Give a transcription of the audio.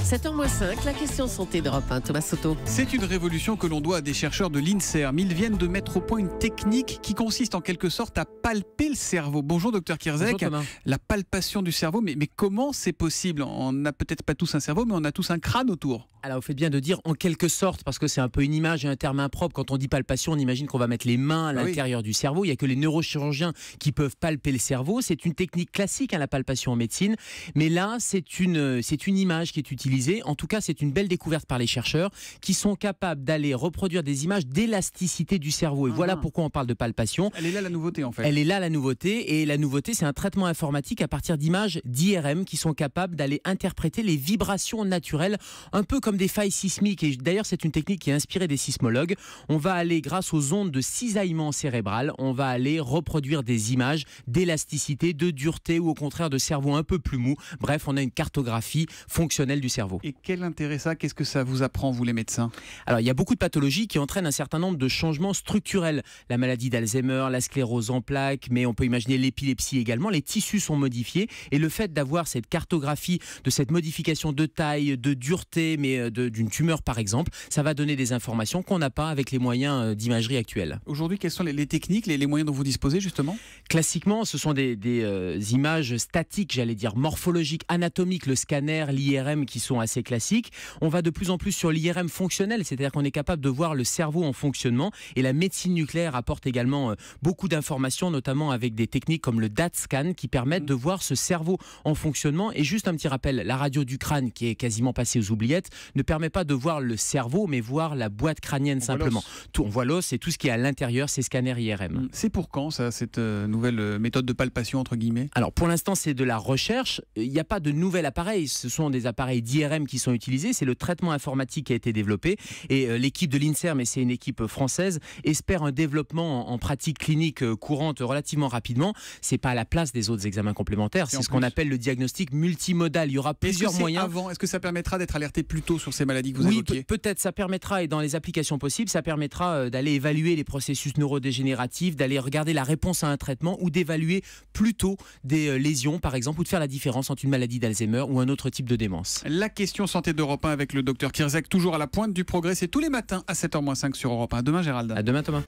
7h-5, la question santé d'Europe 1, Thomas Soto. C'est une révolution que l'on doit à des chercheurs de l'INSERM. Ils viennent de mettre au point une technique qui consiste en quelque sorte à palper le cerveau. Bonjour docteur Kierzek. Bonjour Thomas. La palpation du cerveau, mais comment c'est possible? On n'a peut-être pas tous un cerveau, mais on a tous un crâne autour. Alors, vous faites bien de dire en quelque sorte, parce que c'est un peu une image et un terme impropre. Quand on dit palpation, on imagine qu'on va mettre les mains à l'intérieur du cerveau. Il n'y a que les neurochirurgiens qui peuvent palper le cerveau. C'est une technique classique, la palpation en médecine. Mais là, c'est une image qui est utilisée. En tout cas, c'est une belle découverte par les chercheurs qui sont capables d'aller reproduire des images d'élasticité du cerveau. Et voilà pourquoi on parle de palpation. Elle est là la nouveauté en fait. Elle est là la nouveauté. Et la nouveauté, c'est un traitement informatique à partir d'images d'IRM qui sont capables d'aller interpréter les vibrations naturelles, un peu comme des failles sismiques. Et d'ailleurs, c'est une technique qui est inspirée des sismologues. On va aller, grâce aux ondes de cisaillement cérébral, on va aller reproduire des images d'élasticité, de dureté ou au contraire de cerveau un peu plus mou. Bref, on a une cartographie fonctionnelle du cerveau. Et quel intérêt ça? Qu'est-ce que ça vous apprend, vous les médecins? Alors, il y a beaucoup de pathologies qui entraînent un certain nombre de changements structurels. La maladie d'Alzheimer, la sclérose en plaques, mais on peut imaginer l'épilepsie également. Les tissus sont modifiés et le fait d'avoir cette cartographie de cette modification de taille, de dureté, mais d'une tumeur par exemple, ça va donner des informations qu'on n'a pas avec les moyens d'imagerie actuels. Aujourd'hui, quelles sont les techniques, les moyens dont vous disposez justement? Classiquement, ce sont des images statiques, j'allais dire morphologiques, anatomiques, le scanner, l'IRM qui sont assez classiques. On va de plus en plus sur l'IRM fonctionnel, c'est-à-dire qu'on est capable de voir le cerveau en fonctionnement et la médecine nucléaire apporte également beaucoup d'informations, notamment avec des techniques comme le DAT scan qui permettent de voir ce cerveau en fonctionnement. Et juste un petit rappel, la radio du crâne qui est quasiment passée aux oubliettes ne permet pas de voir le cerveau mais voir la boîte crânienne simplement. On voit l'os et tout ce qui est à l'intérieur, c'est scanner IRM. C'est pour quand ça, cette nouvelle méthode de palpation entre guillemets? Alors pour l'instant c'est de la recherche, il n'y a pas de nouvel appareil, ce sont des appareils d'IRM qui sont utilisés, c'est le traitement informatique qui a été développé et l'équipe de l'INSERM, et c'est une équipe française, espère un développement en pratique clinique courante relativement rapidement. C'est pas à la place des autres examens complémentaires, c'est ce qu'on appelle le diagnostic multimodal. Il y aura plusieurs moyens. Est-ce que ça permettra d'être alerté plus tôt sur ces maladies que vous évoquiez? Peut-être ça permettra, et dans les applications possibles, ça permettra d'aller évaluer les processus neurodégénératifs, d'aller regarder la réponse à un traitement ou d'évaluer plus tôt des lésions par exemple, ou de faire la différence entre une maladie d'Alzheimer ou un autre type de démence. La question santé d'Europe 1 avec le docteur Kierzek, toujours à la pointe du progrès, c'est tous les matins à 7h-5 sur Europe 1. À demain Gérald. À demain Thomas.